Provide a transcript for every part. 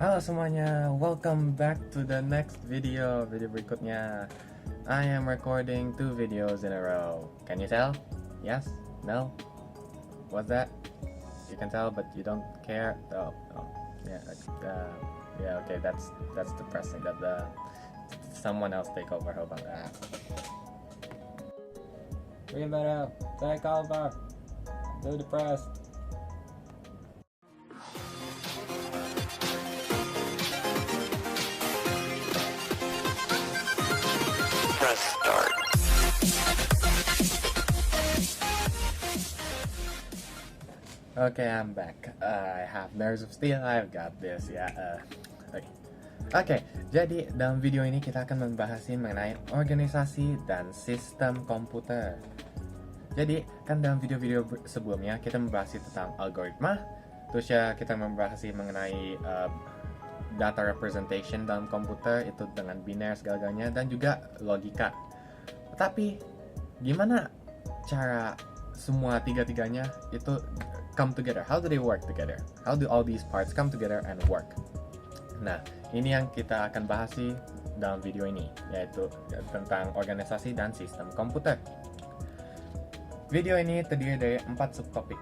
Halo semuanya, welcome back to the next video berikutnya. I am recording 2 videos in a row. Can you tell? Yes? No? What's that? You can tell but you don't care? Oh. Yeah, okay, that's depressing that someone else take over. How about that? Read that out. Take over. So depressed. Press start. Okay, I'm back. I have nerves of steel. I've got this. Oke, jadi dalam video ini kita akan membahas mengenai organisasi dan sistem komputer. Jadi, kan dalam video-video sebelumnya kita membahas tentang algoritma, terus ya kita membahas mengenai data representation dalam komputer itu dengan biner segala-galanya dan juga logika. Tapi gimana cara semua tiga-tiganya itu come together? How do they work together? How do all these parts come together and work? Nah, ini yang kita akan bahas dalam video ini, yaitu tentang organisasi dan sistem komputer. Video ini terdiri dari 4 subtopik.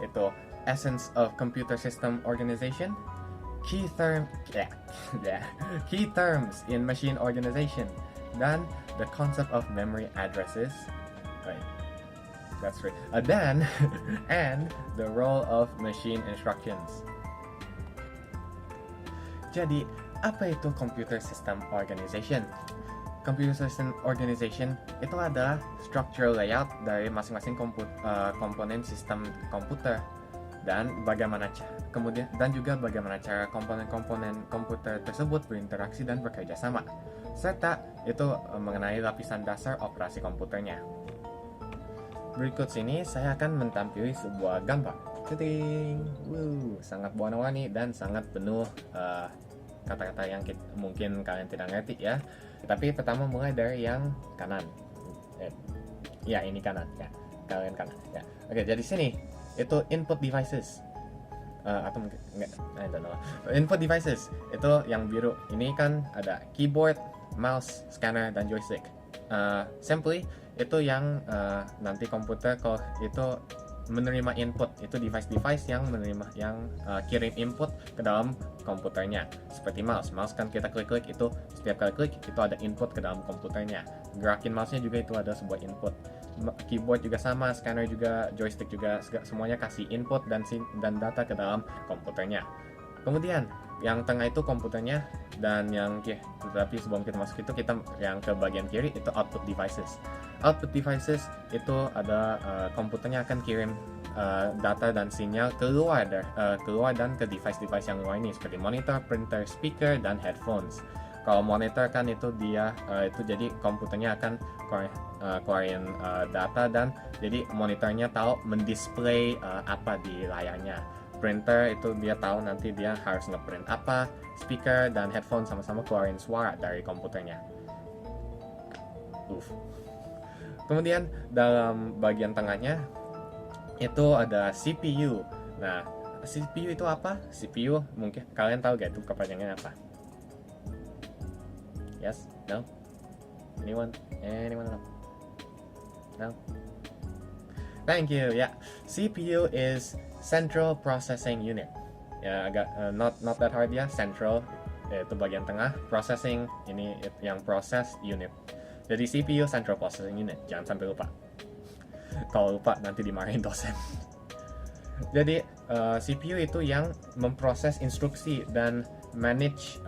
Itu essence of computer system organization, key terms in machine organization, dan the concept of memory addresses. Right. That's right. And the role of machine instructions. Jadi, apa itu computer system organization? Computer system organization itu adalah structural layout dari masing-masing komponen sistem komputer dan juga bagaimana cara komponen-komponen komputer tersebut berinteraksi dan bekerja sama, serta itu mengenai lapisan dasar operasi komputernya. Berikut sini saya akan menampilkan sebuah gambar. Sangat warna-warni dan sangat penuh kata-kata yang mungkin kalian tidak ngerti ya. Tapi pertama mulai dari yang kanan. Ini kanan ya. Kalian kanan ya. Oke, jadi sini itu input devices. Atau mungkin enggak, I don't know. Input devices itu yang biru. Ini kan ada keyboard, mouse, scanner, dan joystick. Simply itu yang nanti komputer kalau itu menerima input, itu device yang kirim input ke dalam komputernya. Seperti mouse kan kita klik itu setiap kali klik itu ada input ke dalam komputernya. Gerakin mouse-nya juga itu ada sebuah input. Keyboard juga sama, scanner juga, joystick juga, semuanya kasih input dan data ke dalam komputernya. Kemudian yang tengah itu komputernya, dan tapi sebelum kita masuk itu kita yang ke bagian kiri itu output devices. Output devices itu ada komputernya akan kirim data dan sinyal keluar dan ke device yang luar ini seperti monitor, printer, speaker, dan headphones. Kalau monitor kan itu dia itu jadi komputernya akan keluarin data dan jadi monitornya tahu mendisplay apa di layarnya. Printer itu dia tahu nanti dia harus ngeprint apa. Speaker dan headphone sama-sama keluarin suara dari komputernya. Kemudian dalam bagian tengahnya itu ada CPU. Nah, CPU itu apa? CPU mungkin kalian tahu gak itu kepanjangannya apa? Yes? No? Anyone know? No? Thank you. Yeah. CPU is Central Processing Unit. Ya agak not that hard ya. Central itu bagian tengah, processing ini yang proses unit. Jadi CPU Central Processing Unit. Jangan sampai lupa. Kalau lupa nanti dimarahin dosen. Jadi CPU itu yang memproses instruksi dan manage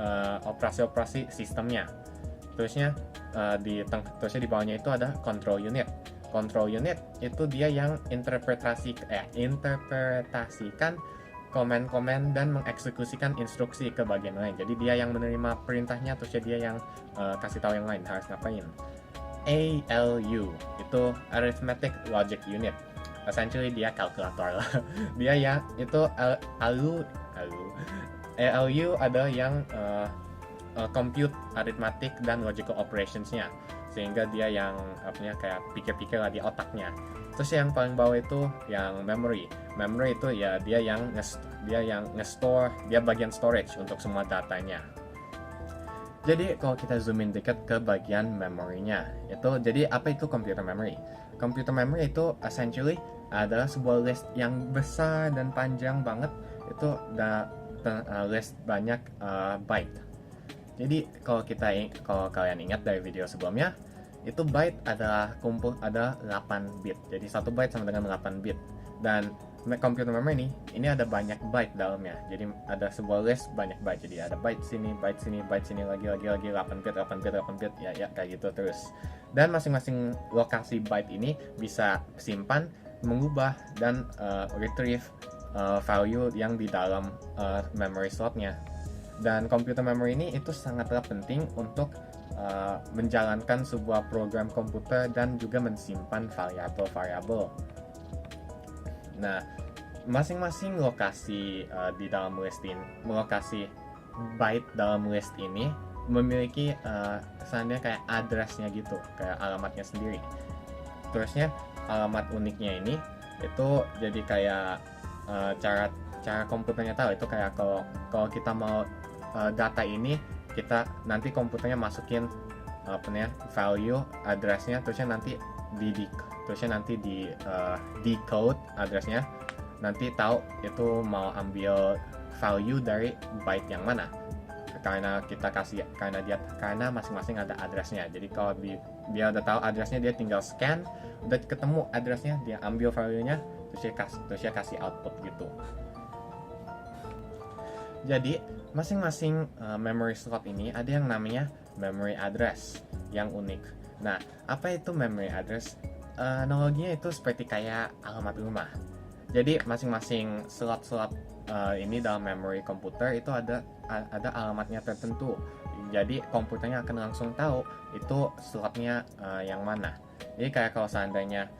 operasi-operasi sistemnya. Terusnya di bawahnya itu ada control unit. Control unit itu dia yang interpretasikan komen-komen dan mengeksekusikan instruksi ke bagian lain. Jadi dia yang menerima perintahnya, terus dia yang kasih tahu yang lain harus ngapain. ALU itu Arithmetic Logic Unit. Essentially dia kalkulator lah. Dia yang itu ALU ada yang compute arithmetic dan logical operationsnya, sehingga dia yang kayak pikir-pikir lah di otaknya. Terus yang paling bawah itu yang memory. Memory itu ya dia yang nge-store, dia bagian storage untuk semua datanya. Jadi kalau kita zoom in dikit ke bagian memorinya, itu jadi apa itu computer memory? Computer memory itu essentially adalah sebuah list yang besar dan panjang banget. Itu list banyak byte. Jadi kalau kalian ingat dari video sebelumnya, itu byte adalah 8 bit. Jadi 1 byte sama dengan 8 bit. Dan computer memory ini ada banyak byte dalamnya. Jadi ada sebuah list banyak byte. Jadi ada byte sini, byte sini, lagi 8 bit ya kayak gitu terus. Dan masing-masing lokasi byte ini bisa simpan, mengubah dan retrieve value yang di dalam memory slotnya. Dan computer memory ini itu sangatlah penting untuk menjalankan sebuah program komputer dan juga mensimpan variabel-variabel. Nah, masing-masing lokasi di dalam list ini, lokasi byte dalam list ini memiliki kesannya kayak addressnya gitu, kayak alamatnya sendiri. Terusnya alamat uniknya ini itu jadi kayak cara komputernya tahu itu kayak kalau kita mau data ini, kita nanti komputernya masukin value addressnya, terusnya nanti di decode addressnya, nanti tahu itu mau ambil value dari byte yang mana, karena masing-masing ada addressnya. Jadi kalau dia udah tahu addressnya, dia tinggal scan, udah ketemu addressnya, dia ambil value-nya, terus dia kasih output gitu. Jadi masing-masing memory slot ini ada yang namanya memory address yang unik. Nah, apa itu memory address? Analoginya itu seperti kayak alamat rumah. Jadi masing-masing slot-slot ini dalam memory komputer itu ada alamatnya tertentu. Jadi komputernya akan langsung tahu itu slotnya yang mana. Jadi kayak kalau seandainya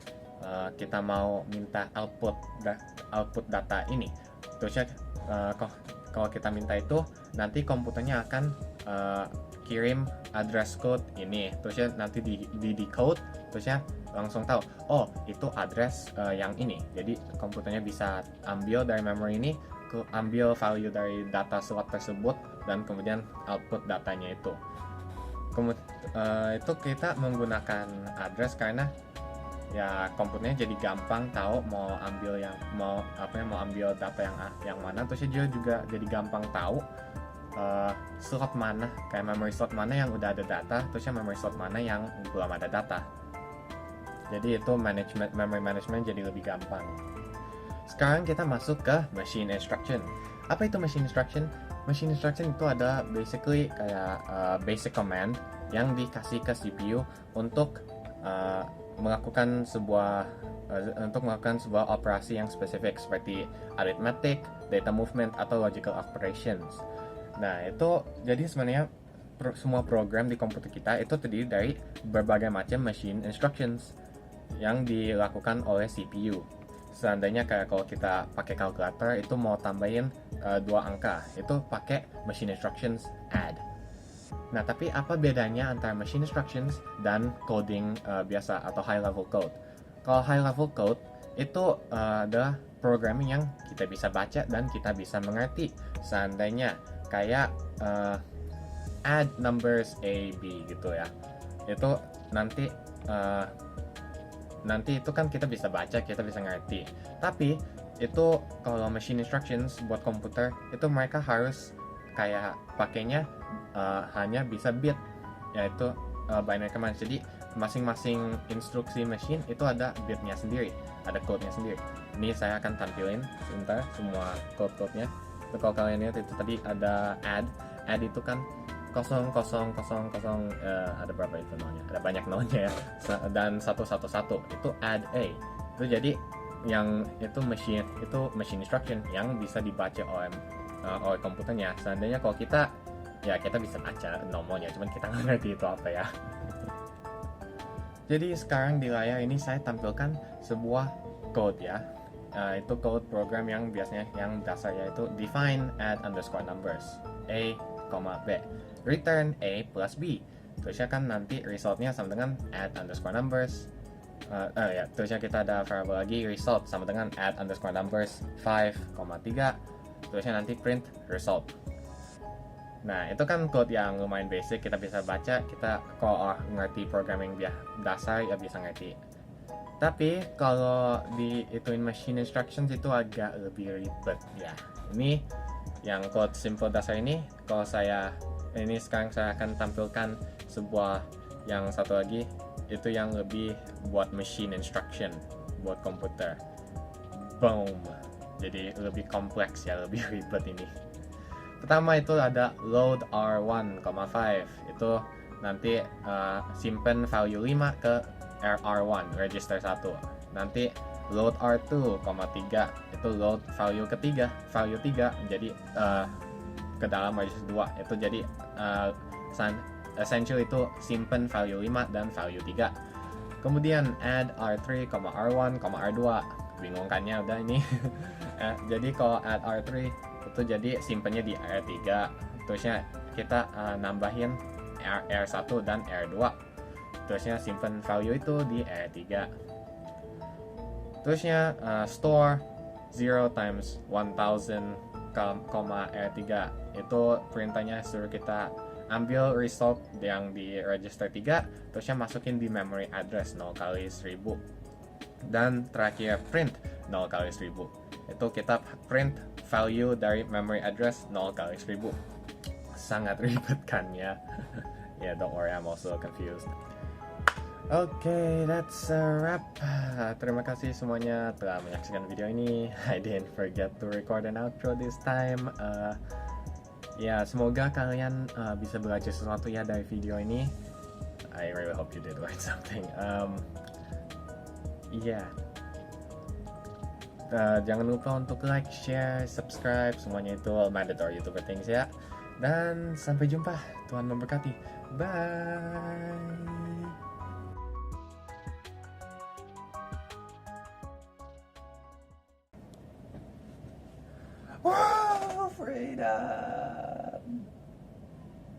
kita mau minta output data ini, terusnya kalau kita minta itu, nanti komputernya akan kirim address code ini, terusnya nanti di decode, terusnya langsung tahu, oh itu address yang ini. Jadi komputernya bisa ambil dari memory ini, ambil value dari data slot tersebut, dan kemudian output datanya itu. Itu kita menggunakan address karena ya komputernya jadi gampang tahu mau ambil data yang mana, terus dia juga jadi gampang tahu slot mana, kayak memory slot mana yang udah ada data, terusnya memory slot mana yang belum ada data. Jadi itu memory management jadi lebih gampang. Sekarang kita masuk ke machine instruction. Apa itu machine instruction? Machine instruction itu ada basically kayak basic command yang dikasih ke CPU untuk melakukan sebuah operasi yang spesifik seperti arithmetic, data movement, atau logical operations. Nah, itu jadi sebenarnya semua program di komputer kita itu terdiri dari berbagai macam machine instructions yang dilakukan oleh CPU. Seandainya kayak kalau kita pakai kalkulator itu mau tambahin 2 angka, itu pakai machine instructions add. Nah, tapi apa bedanya antara machine instructions dan coding biasa atau high level code? Kalau high level code itu adalah programming yang kita bisa baca dan kita bisa mengerti. Seandainya kayak add numbers A, B gitu ya. Itu nanti itu kan kita bisa baca, kita bisa ngerti. Tapi itu kalau machine instructions buat komputer, itu mereka harus kayak pakainya hanya bisa bit, yaitu binary command. Jadi masing-masing instruksi machine itu ada bitnya sendiri, ada code-nya sendiri. Ini saya akan tampilin sebentar semua code-code-nya. Kalau kalian lihat itu tadi ada add itu kan 0000, ada berapa itu nolnya? Ada banyak nolnya ya. Dan 111 itu add A. Itu jadi yang itu machine instruction yang bisa dibaca oleh komputernya. Seandainya kalau kita bisa baca nomornya, cuman kita nggak ngerti itu apa ya. Jadi sekarang di layar ini saya tampilkan sebuah code ya. Itu code program yang biasanya yang dasarnya itu define add underscore numbers A, B, return A plus B. Terusnya kan nanti resultnya sama dengan add underscore numbers Ya, terusnya kita ada variable lagi result sama dengan add underscore numbers 5,3, terusnya nanti print result. Nah, itu kan code yang lumayan basic, kita bisa baca, kita kalau ngerti programming dasar ya bisa ngerti. Tapi kalau ituin machine instructions itu agak lebih ribet ya. Ini yang code simple dasar ini, sekarang saya akan tampilkan sebuah yang satu lagi, itu yang lebih buat machine instruction, buat komputer. Boom. Jadi lebih kompleks ya, lebih ribet ini. Pertama itu ada load R1,5. Itu nanti simpen value 5 ke R1, register 1. Nanti load R2,3. Itu load value 3 jadi ke dalam register 2. Itu jadi essential itu simpen value 5 dan value 3. Kemudian add R3, R1, R2. Bingung kan ya udah ini. Jadi kalau add R3 itu jadi simpennya di R3. Terusnya kita nambahin R1 dan R2. Terusnya simpen value itu di R3. Terusnya store 0 times 1000, R3. Itu perintahnya suruh kita ambil result yang di register 3, terusnya masukin di memory address 0 kali 1000. Dan terakhir print 0 kali 1000. Itu kita print value dari memory address 0 kali 1000. Sangat ribet kan ya. Yeah, don't worry, I'm also confused. Okay, that's a wrap. Terima kasih semuanya telah menyaksikan video ini. I didn't forget to record an outro this time. Ya, semoga kalian bisa belajar sesuatu ya dari video ini. I really hope you did learn something. Jangan lupa untuk like, share, subscribe, semuanya itu mandatory YouTuber things ya. Dan sampai jumpa. Tuhan memberkati. Bye. Wow, Frida.